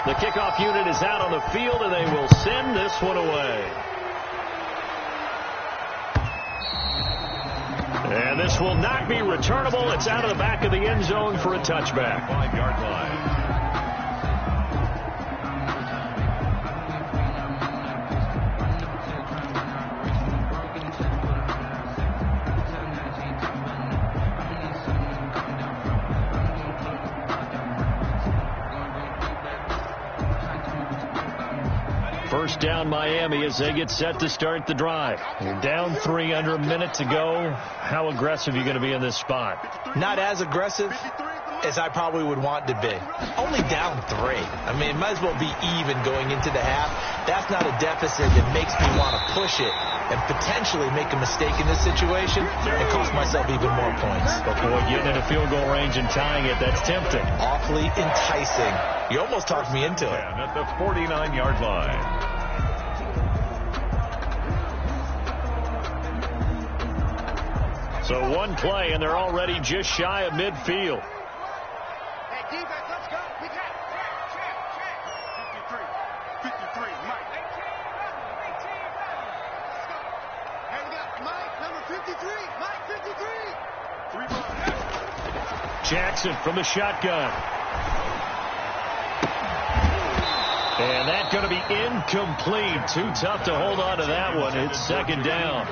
The kickoff unit is out on the field, and they will send this one away. And this will not be returnable. It's out of the back of the end zone for a touchback. 5-yard line. First down Miami as they get set to start the drive. You're down 3 under a minute to go. How aggressive are you going to be in this spot? Not as aggressive as I probably would want to be. Only down 3. I mean, it might as well be even going into the half. That's not a deficit that makes me want to push it and potentially make a mistake in this situation and cost myself even more points. But boy, getting in a field goal range and tying it, that's tempting. Awfully enticing. You almost talked me into it. And at the 49-yard line. So one play, and they're already just shy of midfield. Hey, defense, let's go. We got check. 53, Mike. Hey, we got Mike, number 53. Mike, 53. Jackson from the shotgun. And that's going to be incomplete. Too tough to hold on to that one. It's second down.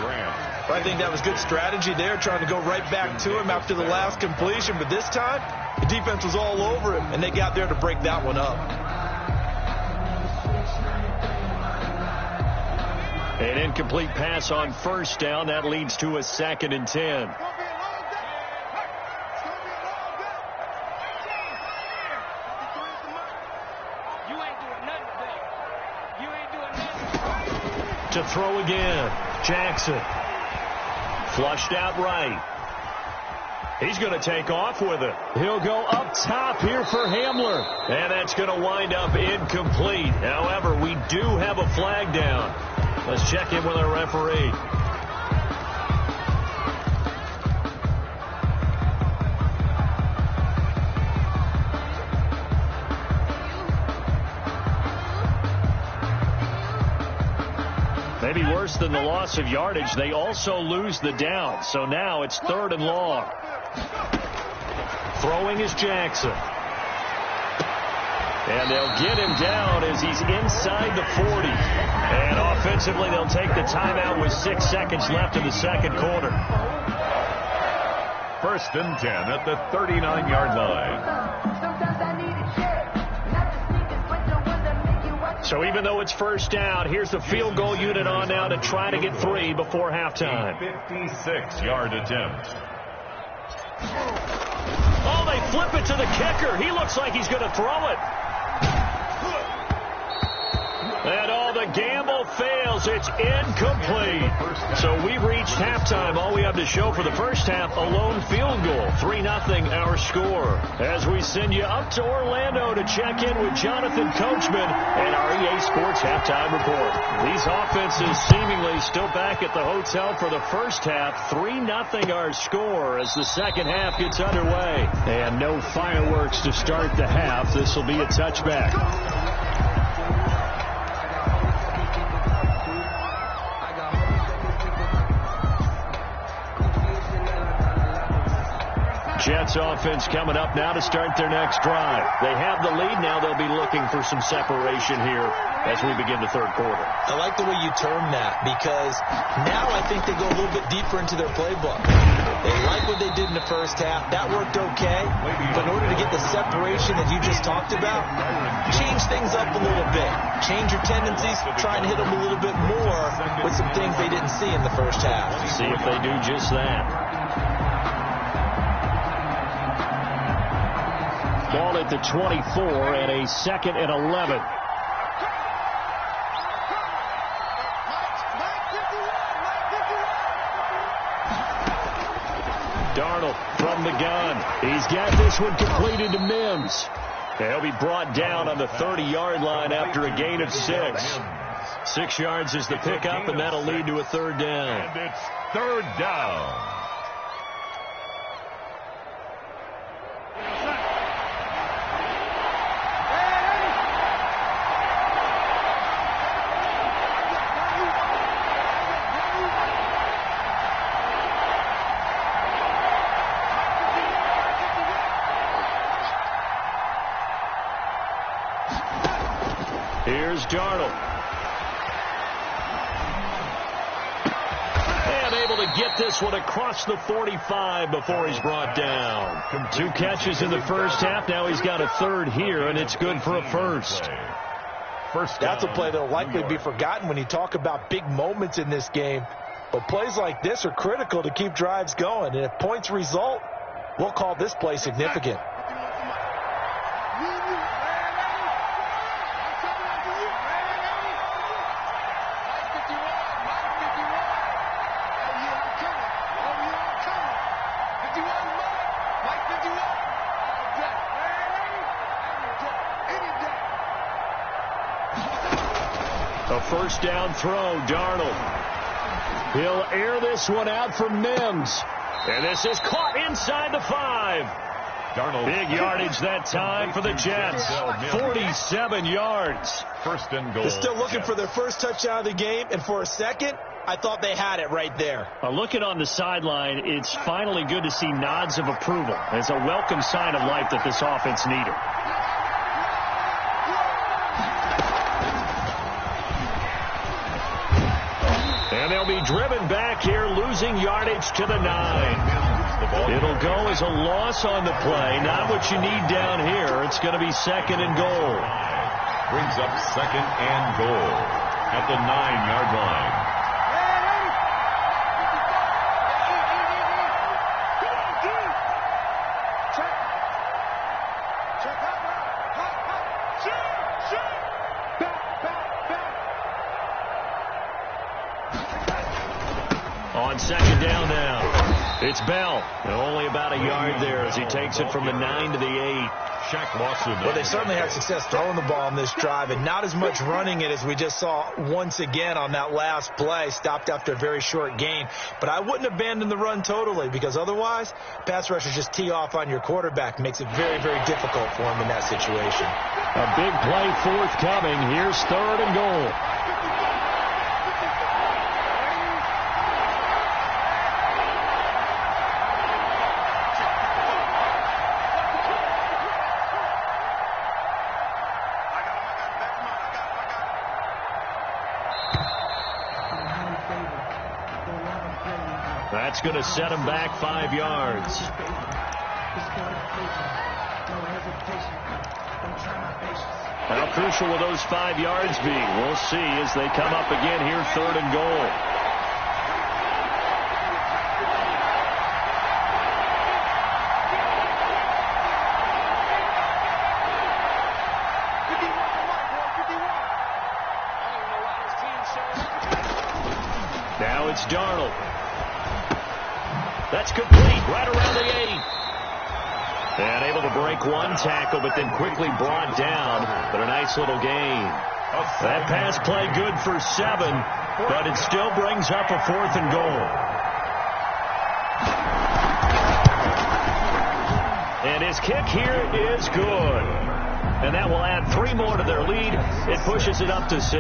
I think that was good strategy there, trying to go right back to him after the last completion. But this time, the defense was all over him, and they got there to break that one up. An incomplete pass on first down. That leads to a 2nd and 10. To throw again. Jackson. Flushed out right. He's going to take off with it. He'll go up top here for Hamler. And that's going to wind up incomplete. However, we do have a flag down. Let's check in with our referee. Maybe worse than the loss of yardage, they also lose the down. So now it's 3rd and long. Throwing is Jackson. And they'll get him down as he's inside the 40. And offensively, they'll take the timeout with 6 seconds left in the second quarter. 1st and 10 at the 39-yard line. So even though it's first down, here's the field goal unit on now to try to get 3 before halftime. 56-yard attempt. Oh, they flip it to the kicker. He looks like he's going to throw it. And all the gamble fails. It's incomplete. So we've reached halftime. All we have to show for the first half, a lone field goal. 3-0 our score. As we send you up to Orlando to check in with Jonathan Coachman and our EA Sports halftime report. These offenses seemingly still back at the hotel for the first half. 3-0 our score as the second half gets underway. And no fireworks to start the half. This will be a touchback. Jets offense coming up now to start their next drive. They have the lead now. They'll be looking for some separation here as we begin the third quarter. I like the way you term that because now I think they go a little bit deeper into their playbook. They like what they did in the first half. That worked okay. But in order to get the separation that you just talked about, change things up a little bit. Change your tendencies. Try and hit them a little bit more with some things they didn't see in the first half. See if they do just that. Ball at the 24 and a 2nd and 11. Darnold from the gun. He's got this one completed to Mims. He'll be brought down on the 30-yard line after a gain of 6. 6 yards is the pickup, and that'll lead to a 3rd down. And it's 3rd down. Darnold. And able to get this one across the 45 before he's brought down. 2 catches in the first half. Now he's got a third here, and it's good for a first. That's a play that will likely be forgotten when you talk about big moments in this game. But plays like this are critical to keep drives going. And if points result, we'll call this play significant. A first down throw, Darnold. He'll air this one out for Mims. And this is caught inside the 5. Darnold. Big yardage that time for the Jets. 47 yards. First and goal. They're still looking for their first touchdown of the game, and for a second, I thought they had it right there. Looking on the sideline, it's finally good to see nods of approval. It's a welcome sign of life that this offense needed. And they'll be driven back here, losing yardage to the 9. It'll go as a loss on the play. Not what you need down here. It's going to be second and goal. Brings up second and goal at the 9-yard line. On second down now, it's Bell. And only about a yard there as he takes it from the 9 to the 8. Shaq Lawson. Well, they certainly had success throwing the ball on this drive, and not as much running it as we just saw once again on that last play. Stopped after a very short gain. But I wouldn't abandon the run totally, because otherwise, pass rushers just tee off on your quarterback. Makes it very, very difficult for him in that situation. A big play forthcoming. Here's third and goal. That's going to set him back 5 yards. How crucial will those 5 yards be? We'll see as they come up again here, third and goal. Now it's Darnold. That's complete right around the 8. And able to break one tackle, but then quickly brought down. But a nice little gain. That pass play good for 7, but it still brings up a 4th and goal. And his kick here is good. And that will add 3 more to their lead. It pushes it up to 6.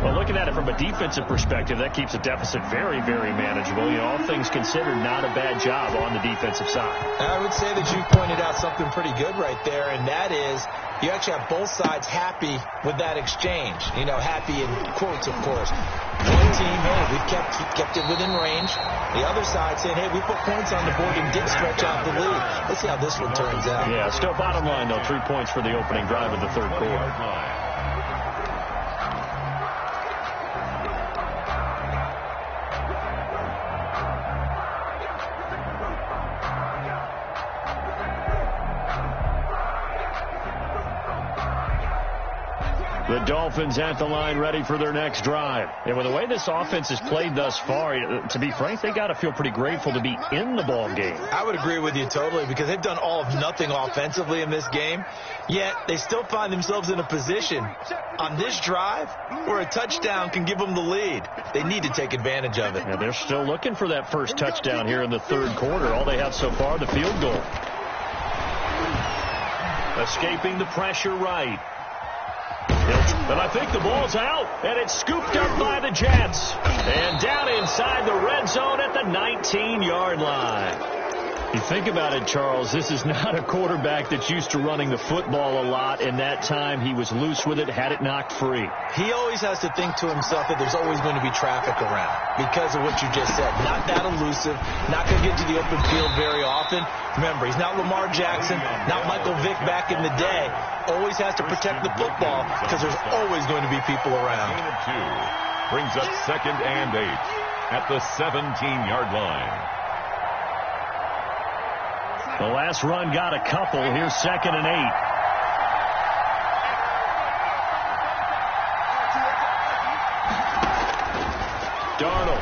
Well, looking at it from a defensive perspective, that keeps the deficit very, very manageable. You know, all things considered, not a bad job on the defensive side. I would say that you pointed out something pretty good right there, and that is you actually have both sides happy with that exchange. You know, happy in quotes, of course. One team, hey, we've kept it within range. The other side saying, hey, we put points on the board and did stretch out the lead. Let's see how this one turns out. Yeah, still bottom line, though, 3 points for the opening drive of the third quarter. The Dolphins at the line ready for their next drive. And with the way this offense has played thus far, to be frank, they got to feel pretty grateful to be in the ball game. I would agree with you totally, because they've done all of nothing offensively in this game, yet they still find themselves in a position on this drive where a touchdown can give them the lead. They need to take advantage of it. And they're still looking for that first touchdown here in the third quarter. All they have so far, the field goal. Escaping the pressure right. And I think the ball's out, and it's scooped up by the Jets. And down inside the red zone at the 19-yard line. You think about it, Charles, this is not a quarterback that's used to running the football a lot, and that time he was loose with it, had it knocked free. He always has to think to himself that there's always going to be traffic around because of what you just said. Not that elusive, not going to get to the open field very often. Remember, he's not Lamar Jackson, not Michael Vick back in the day. Always has to protect the football because there's always going to be people around. Gain of 2 brings up 2nd and 8 at the 17-yard line. The last run got a couple. Here's 2nd and 8. Darnold.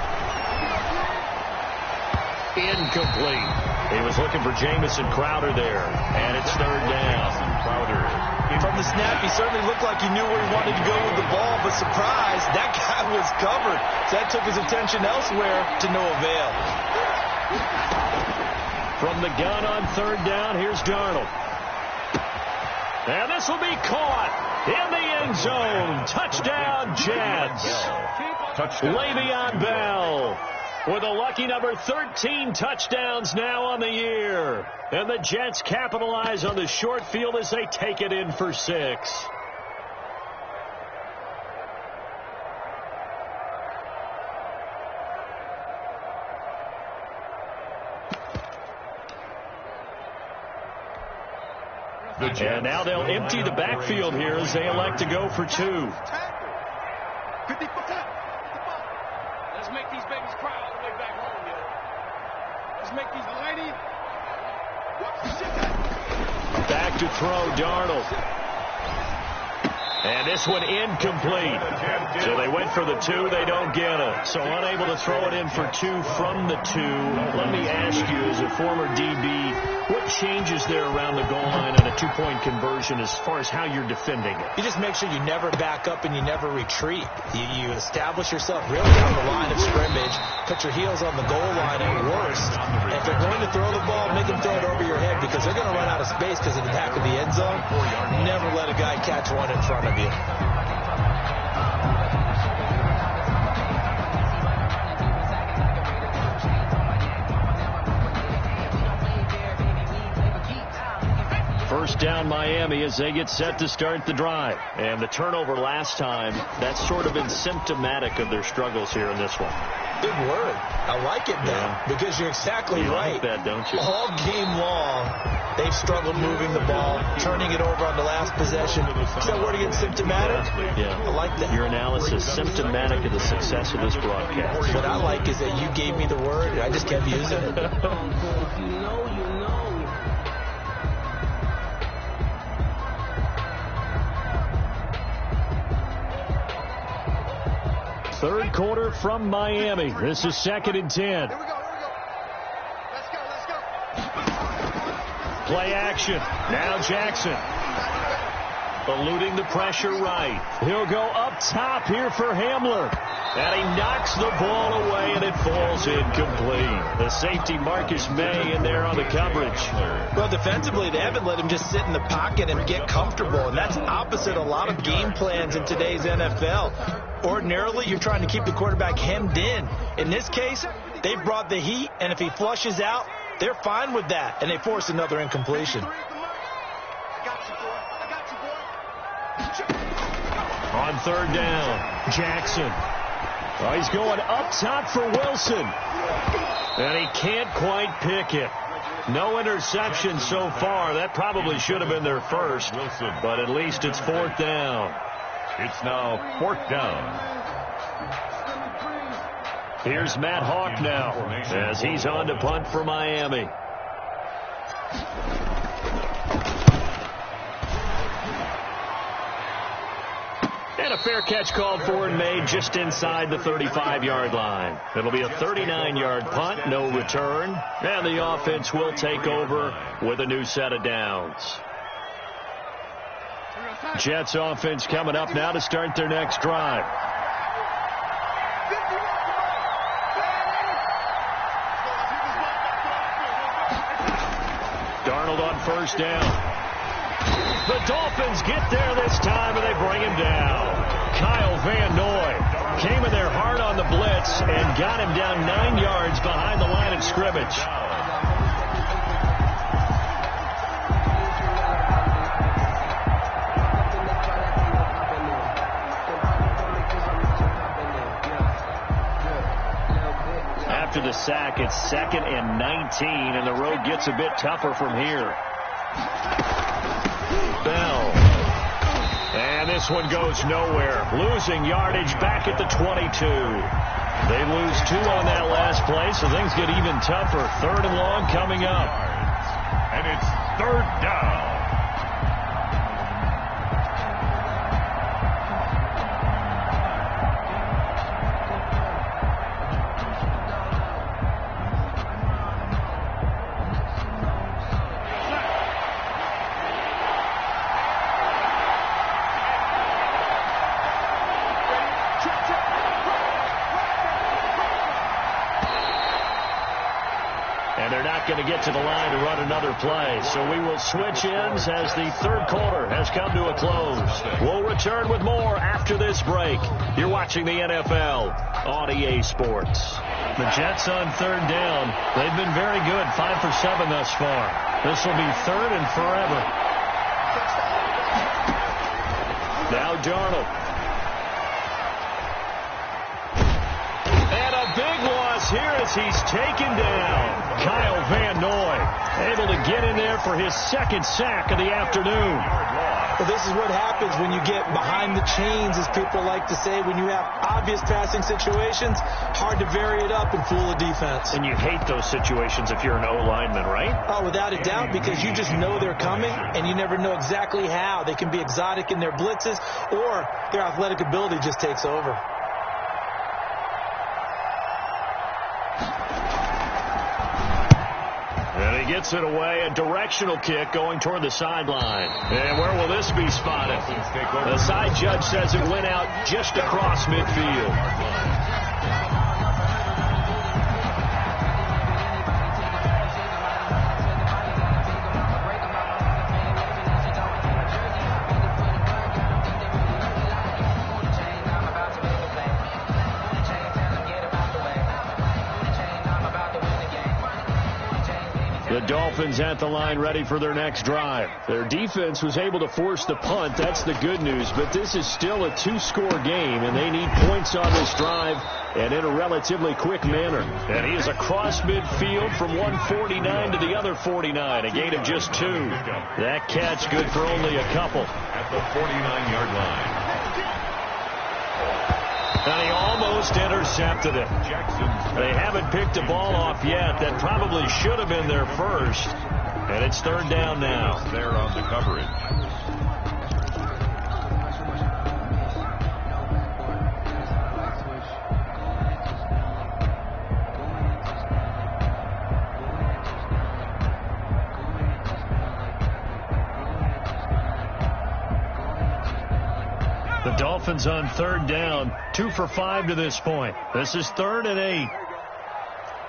Incomplete. He was looking for Jamison Crowder there, and it's 3rd down. Crowder. From the snap, he certainly looked like he knew where he wanted to go with the ball, but surprise, that guy was covered. So that took his attention elsewhere to no avail. From the gun on 3rd down, here's Darnold. And this will be caught in the end zone. Touchdown, Jets. Touchdown. Le'Veon Bell with a lucky number 13 touchdowns now on the year. And the Jets capitalize on the short field as they take it in for 6. And now they'll empty the backfield here as they elect to go for 2. 50%. Let's make these babies cry all the way back home, yo. Let's make these ladies. Back to throw, Darnold. And this one incomplete. So they went for the 2. They don't get it. So unable to throw it in for 2 from the 2. Let me ask you, as a former DB, what changes there around the goal line on a 2-point conversion as far as how you're defending it? You just make sure you never back up and you never retreat. You establish yourself really on the line of scrimmage, put your heels on the goal line at worst. And if they're going to throw the ball, make them throw it over your head because they're going to run out of space because of the back of the end zone. Never let a guy catch one in front of you. First down, Miami, as they get set to start the drive. And the turnover last time, that's sort of been symptomatic of their struggles here in this one. Good word. I like it now because you're exactly right. Like that, don't you? All game long, they've struggled moving the ball, turning it over on the last possession. Is that word again, symptomatic? Yeah. I like that. Your analysis, symptomatic of the success of this broadcast. What I like is that you gave me the word, and I just kept using it. Third quarter from Miami. This is 2nd and 10. Here we go. Let's go. Play action. Now Jackson. Eluding the pressure right. He'll go up top here for Hamler. And he knocks the ball away, and it falls incomplete. The safety, Marcus May, in there on the coverage. Well, defensively, they haven't let him just sit in the pocket and get comfortable, and that's opposite a lot of game plans in today's NFL. Ordinarily, you're trying to keep the quarterback hemmed in. In this case, they brought the heat, and if he flushes out, they're fine with that, and they force another incompletion. On 3rd down, Jackson. Oh, he's going up top for Wilson. And he can't quite pick it. No interception so far. That probably should have been their first. But at least it's 4th down. It's now 4th down. Here's Matt Hawk now as he's on to punt for Miami. And a fair catch called for and made just inside the 35-yard line. It'll be a 39-yard punt, no return. And the offense will take over with a new set of downs. Jets offense coming up now to start their next drive. Darnold on 1st down. The Dolphins get there this time, and they bring him down. Kyle Van Noy came in there hard on the blitz and got him down 9 yards behind the line of scrimmage. sack. It's 2nd and 19, and the road gets a bit tougher from here. Bell. And this one goes nowhere. Losing yardage back at the 22. They lose 2 on that last play, so things get even tougher. 3rd and long coming up. And it's 3rd down. Going to get to the line to run another play. So we will switch ends as the 3rd quarter has come to a close. We'll return with more after this break. You're watching the NFL on EA Sports. The Jets on 3rd down. They've been very good, 5 for 7 thus far. This will be 3rd and forever. Now Darnold. And a big loss here as he's taken down. Kyle Van Noy able to get in there for his 2nd sack of the afternoon. Well, this is what happens when you get behind the chains, as people like to say. When you have obvious passing situations, hard to vary it up and fool a defense. And you hate those situations if you're an O-lineman, right? Oh, without a doubt, because you just know they're coming, and you never know exactly how. They can be exotic in their blitzes, or their athletic ability just takes over. And he gets it away, a directional kick going toward the sideline. And where will this be spotted? The side judge says it went out just across midfield. The Dolphins at the line ready for their next drive. Their defense was able to force the punt. That's the good news. But this is still a 2-score game, and they need points on this drive and in a relatively quick manner. And he is across midfield from one 49 to the other 49, a gain of just 2. That catch good for only a couple. At the 49-yard line. And he almost intercepted it. They haven't picked the ball off yet. That probably should have been their first. And it's 3rd down now. There on the coverage. The Dolphins on 3rd down, 2 for 5 to this point. This is 3rd and 8.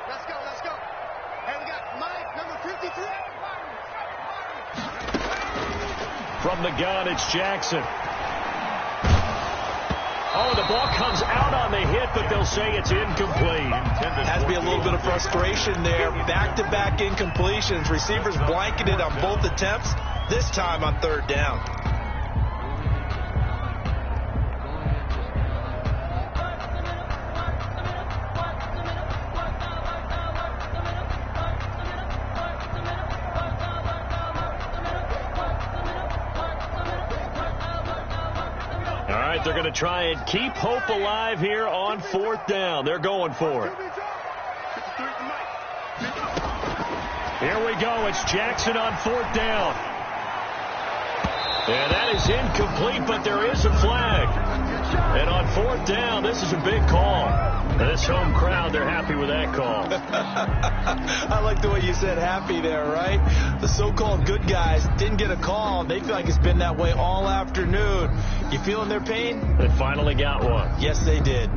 Let's go, let's go. Hey, we got Mike, number 53. From the gun, it's Jackson. Oh, the ball comes out on the hit, but they'll say it's incomplete. Has to be a little bit of frustration there. Back-to-back incompletions. Receivers blanketed on both attempts, this time on 3rd down. They're going to try and keep hope alive here on 4th down. They're going for it. Here we go. It's Jackson on 4th down. And that is incomplete, but there is a flag. And on 4th down, this is a big call. This home crowd, they're happy with that call. I like the way you said happy there, right? The so-called good guys didn't get a call. They feel like it's been that way all afternoon. You feeling their pain? They finally got one. Yes, they did.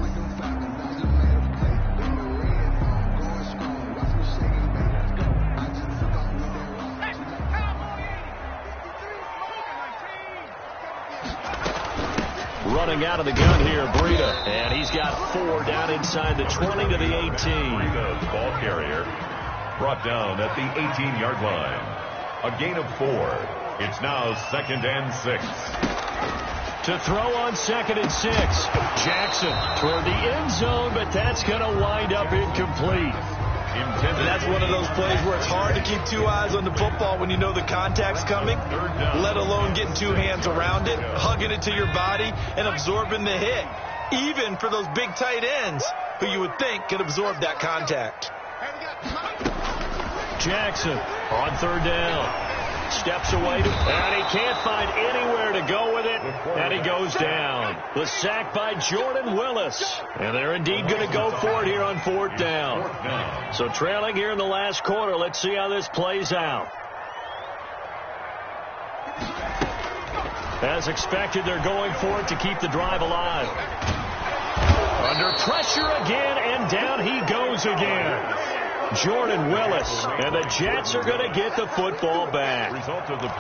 Running out of the gun here, Breida. And he's got 4 down inside the 20 to the 18. Breida's ball carrier brought down at the 18-yard line. A gain of 4. It's now 2nd and 6. To throw on 2nd and 6. Jackson toward the end zone, but that's going to wind up incomplete. That's one of those plays where it's hard to keep two eyes on the football when you know the contact's coming, let alone getting two hands around it, hugging it to your body, and absorbing the hit, even for those big tight ends who you would think could absorb that contact. Jackson on third down. Steps away, and he can't find anywhere to go with it, and he goes down. The sack by Jordan Willis, and they're indeed going to go for it here on fourth down. So trailing here in the last quarter, let's see how this plays out. As expected, they're going for it to keep the drive alive. Under pressure again, and down he goes again. Jordan Willis, and the Jets are going to get the football back.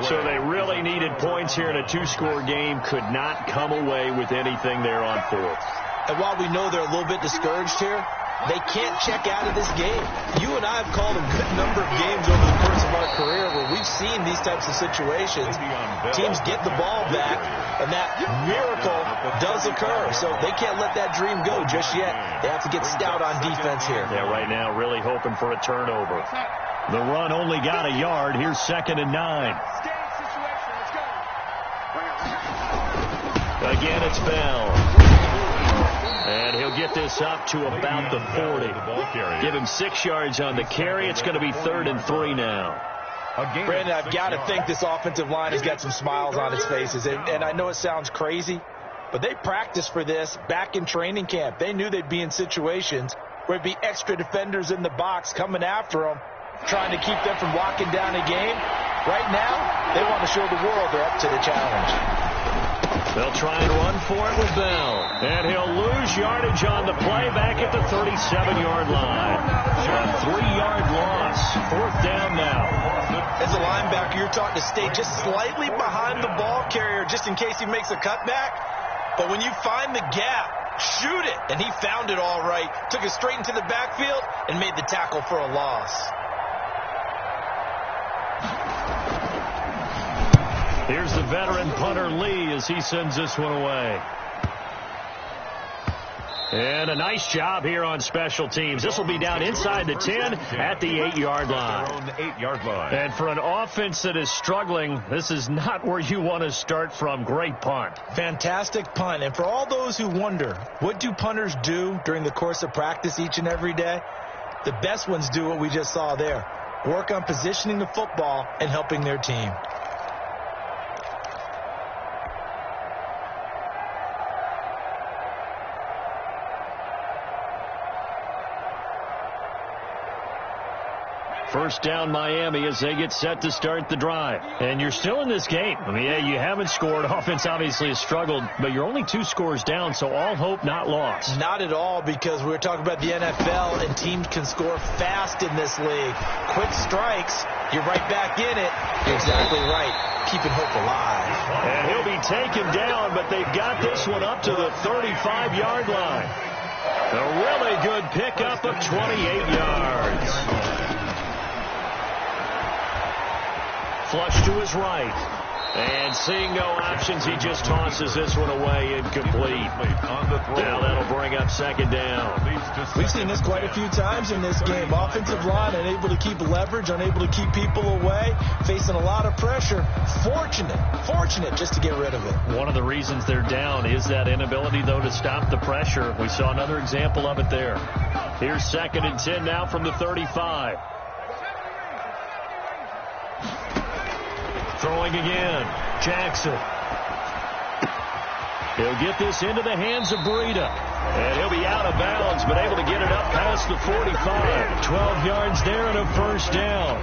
So they really needed points here in a two-score game. Could not come away with anything there on fourth. And while we know they're a little bit discouraged here, they can't check out of this game. You and I have called a good number of games over the course of our career where we've seen these types of situations. Teams get the ball back, and that miracle does occur. So they can't let that dream go just yet. They have to get stout on defense here. Yeah, right now really hoping for a turnover. The run only got a yard. Here's 2nd and 9. Again, it's Bell. And he'll get this up to about the 40. Give him 6 yards on the carry. It's going to be 3rd and 3 now. Brandon, I've got to think this offensive line has got some smiles on its faces. And I know it sounds crazy, but they practiced for this back in training camp. They knew they'd be in situations where there'd be extra defenders in the box coming after them, trying to keep them from locking down a game. Right now, they want to show the world they're up to the challenge. They'll try and run for it with Bell. And he'll lose yardage on the play back at the 37-yard line. A 3-yard loss. 4th down now. As a linebacker, you're taught to stay just slightly behind the ball carrier just in case he makes a cutback. But when you find the gap, shoot it. And he found it all right. Took it straight into the backfield and made the tackle for a loss. Here's the veteran punter Lee as he sends this one away. And a nice job here on special teams. This will be down inside the 10 at the 8-yard line. And for an offense that is struggling, this is not where you want to start from. Great punt. Fantastic punt. And for all those who wonder, what do punters do during the course of practice each and every day? The best ones do what we just saw there. Work on positioning the football and helping their team. First down Miami as they get set to start the drive. And you're still in this game. I mean, yeah, you haven't scored. Offense obviously has struggled, but you're only 2 scores down, so all hope not lost. Not at all, because we were talking about the NFL, and teams can score fast in this league. Quick strikes, you're right back in it. You're exactly right. Keeping hope alive. And he'll be taken down, but they've got this one up to the 35-yard line. A really good pickup of 28 yards. Flush to his right. And seeing no options, he just tosses this one away incomplete. Now that'll bring up 2nd down. We've seen this quite a few times in this game. Offensive line unable to keep leverage, unable to keep people away, facing a lot of pressure. Fortunate just to get rid of it. One of the reasons they're down is that inability, though, to stop the pressure. We saw another example of it there. Here's 2nd and 10 now from the 35. Throwing again. Jackson. He'll get this into the hands of Breida. And he'll be out of bounds, but able to get it up past the 45. 12 yards there and a first down.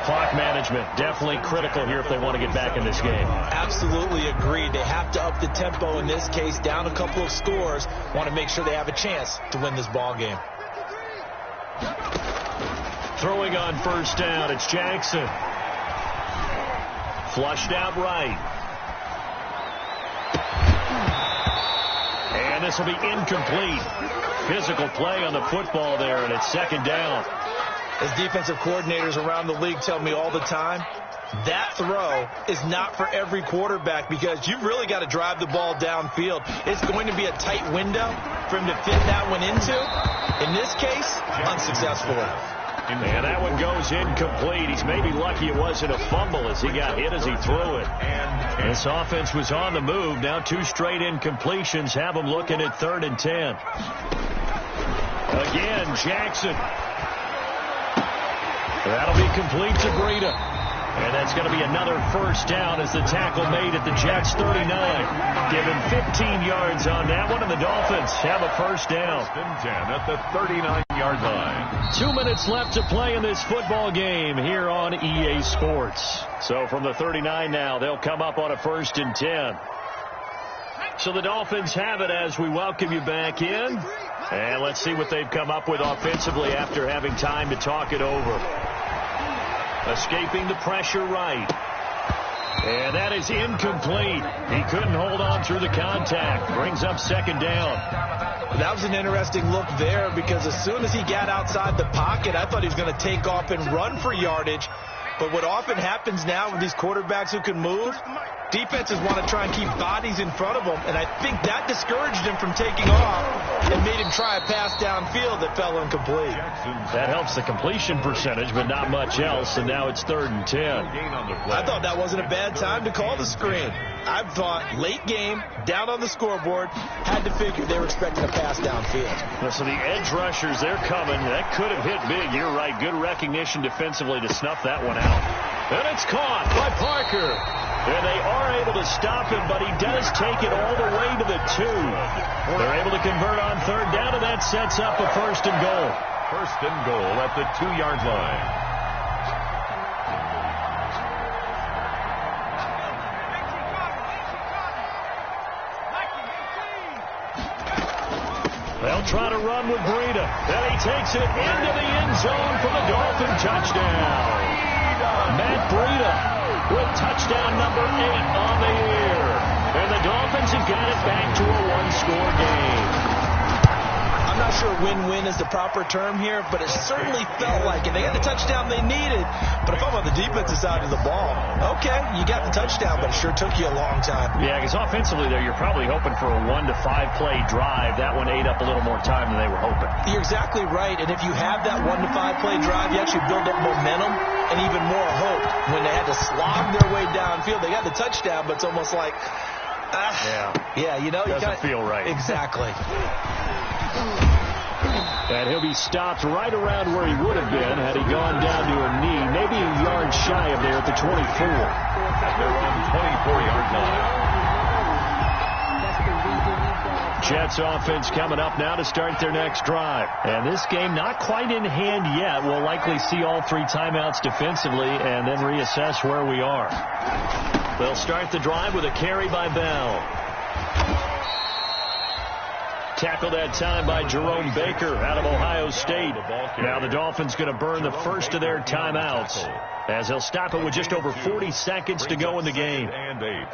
Clock management definitely critical here if they want to get back in this game. Absolutely agreed. They have to up the tempo in this case, down a couple of scores. Want to make sure they have a chance to win this ball game. Throwing on first down, it's Jackson. Flushed out right. And this will be incomplete. Physical play on the football there, and it's 2nd down. As defensive coordinators around the league tell me all the time, that throw is not for every quarterback because you've really got to drive the ball downfield. It's going to be a tight window for him to fit that one into. In this case, unsuccessfully. And that one goes incomplete. He's maybe lucky it wasn't a fumble as he got hit as he threw it. This offense was on the move. Now 2 straight incompletions have them looking at 3rd and 10. Again, Jackson. That'll be complete to Breida. And that's going to be another first down as the tackle made at the Jets' 39. Give him 15 yards on that one, and the Dolphins have a first down. 10 at the 39-yard line. 2 minutes left to play in this football game here on EA Sports. So from the 39 now, they'll come up on a 1st and 10. So the Dolphins have it as we welcome you back in. And let's see what they've come up with offensively after having time to talk it over. Escaping the pressure right. And that is incomplete. He couldn't hold on through the contact. Brings up 2nd down. That was an interesting look there because as soon as he got outside the pocket, I thought he was going to take off and run for yardage. But what often happens now with these quarterbacks who can move, defenses want to try and keep bodies in front of them, and I think that discouraged him from taking off and made him try a pass downfield that fell incomplete. That helps the completion percentage, but not much else, and now it's 3rd and 10. I thought that wasn't a bad time to call the screen. I thought late game, down on the scoreboard, had to figure they were expecting a pass downfield. So the edge rushers, they're coming. That could have hit big. You're right. Good recognition defensively to snuff that one out. And it's caught by Parker. And they are able to stop him, but he does take it all the way to the 2. They're able to convert on 3rd down, and that sets up a 1st and goal. 1st and goal at the 2-yard line. They'll try to run with Breida. And he takes it into the end zone for the Dolphin touchdown. Matt Breida with touchdown number 8 on the year. And the Dolphins have got it back to a 1-score game. I'm not sure win-win is the proper term here, but it certainly felt like it. They got the touchdown they needed, but if I'm on the defensive side of the ball, okay, you got the touchdown, but it sure took you a long time. Yeah, because offensively there, you're probably hoping for a 1 to 5 play drive. That one ate up a little more time than they were hoping. You're exactly right, and if you have that 1 to 5 play drive, you actually build up momentum and even more hope. When they had to slog their way downfield, they got the touchdown, but it's almost like, yeah, you know, doesn't feel right. Exactly. And he'll be stopped right around where he would have been had he gone down to a knee, maybe a yard shy of there at the 24. At their own 24-yard line. Jets offense coming up now to start their next drive. And this game not quite in hand yet. We'll likely see all 3 timeouts defensively and then reassess where we are. They'll start the drive with a carry by Bell. Tackled that time by Jerome Baker out of Ohio State. Now the Dolphins going to burn the first of their timeouts as they'll stop it with just over 40 seconds to go in the game. And 8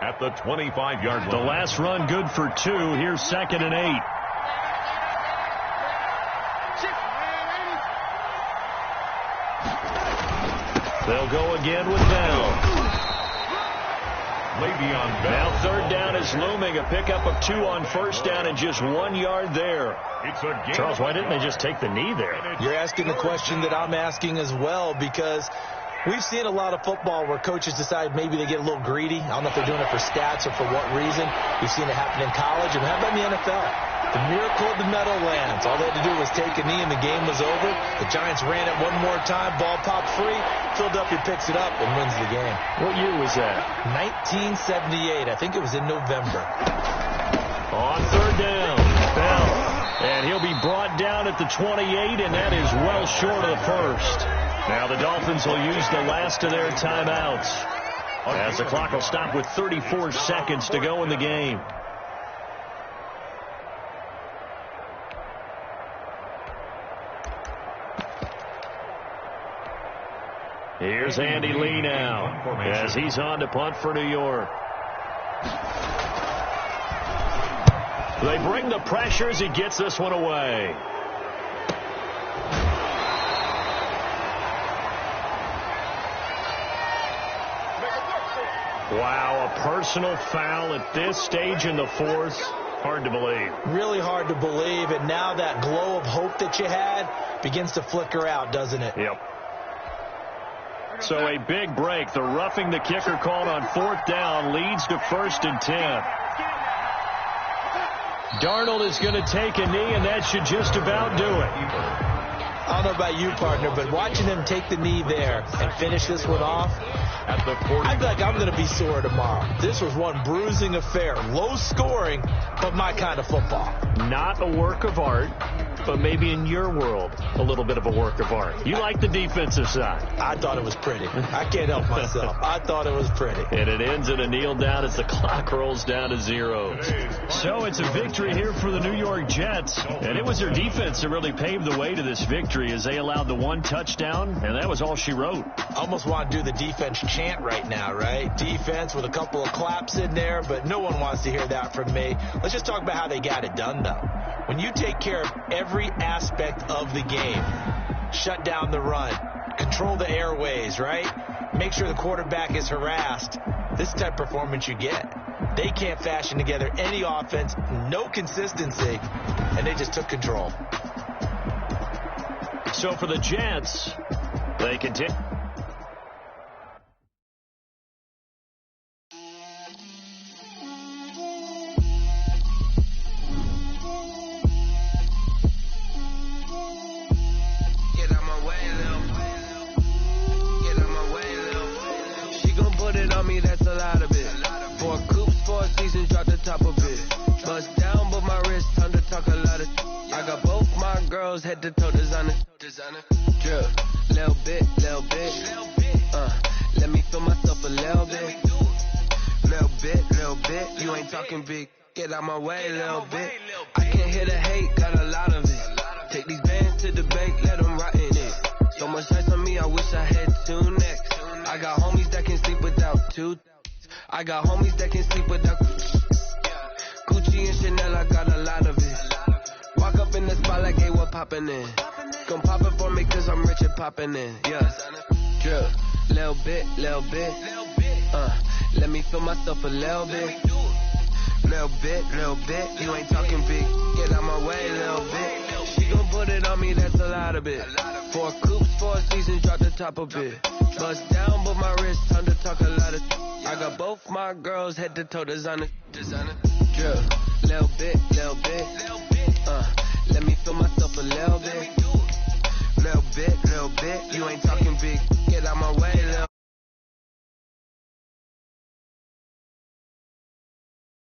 at the 25-yard line. The last run good for 2. Here's 2nd and 8. They'll go again with Bell. Now 3rd down is looming. A pickup of 2 on 1st down and just 1 yard there. Charles, why didn't they just take the knee there? You're asking the question that I'm asking as well, because we've seen a lot of football where coaches decide maybe they get a little greedy. I don't know if they're doing it for stats or for what reason. We've seen it happen in college, and how about in the NFL? The miracle of the Meadowlands. All they had to do was take a knee and the game was over. The Giants ran it one more time. Ball popped free. Philadelphia picks it up and wins the game. What year was that? 1978. I think it was in November. On 3rd down, Bell. And he'll be brought down at the 28, and that is well short of the first. Now the Dolphins will use the last of their timeouts as the clock will stop with 34 seconds to go in the game. Here's Andy Lee now as he's on to punt for New York. They bring the pressure as he gets this one away. Wow, a personal foul at this stage in the 4th. Hard to believe. Really hard to believe, and now that glow of hope that you had begins to flicker out, doesn't it? Yep. So a big break. The roughing the kicker called on 4th down leads to 1st and 10. Darnold is going to take a knee, and that should just about do it. I don't know about you, partner, but watching them take the knee there and finish this one off, I feel like I'm going to be sore tomorrow. This was one bruising affair. Low scoring, but my kind of football. Not a work of art, but maybe in your world, a little bit of a work of art. You like the defensive side. I thought it was pretty. I can't help myself. I thought it was pretty. And it ends in a kneel down as the clock rolls down to 0. So it's a victory here for the New York Jets. And it was their defense that really paved the way to this victory as they allowed the 1 touchdown, and that was all she wrote. Almost want to do the defense chant right now, right? Defense with a couple of claps in there, but no one wants to hear that from me. Let's just talk about how they got it done, though. When you take care of every aspect of the game, shut down the run, control the airways, right? Make sure the quarterback is harassed. This type of performance you get. They can't fashion together any offense, no consistency, and they just took control. So for the Jets, they continue. Head to toe designer, drip, little bit, let me feel myself a little bit, you ain't talking big, get out my way, little bit, I can't hear the hate, got a lot of it, take these bands to the bank, let them rot in it, so much ice on me, I wish I had 2 necks, I got homies that can sleep without 2, I got homies that can sleep without Gucci and Chanel, I got a lot of it. Walk up in the spot like, hey, what poppin' in? Come pop it for me, cause I'm rich and poppin' in. Yeah. Drip. Little bit. Let me feel myself a little bit. Little bit. You ain't talking big. Get out my way, little bit. She gon' put it on me, that's a lot of it. 4 coops, 4 seasons, drop the top of it. Bust down, but my wrist, time to talk a lot of. I got both my girls, head to toe designer. Drip. Little bit. Let me feel myself a little bit. You ain't talking big.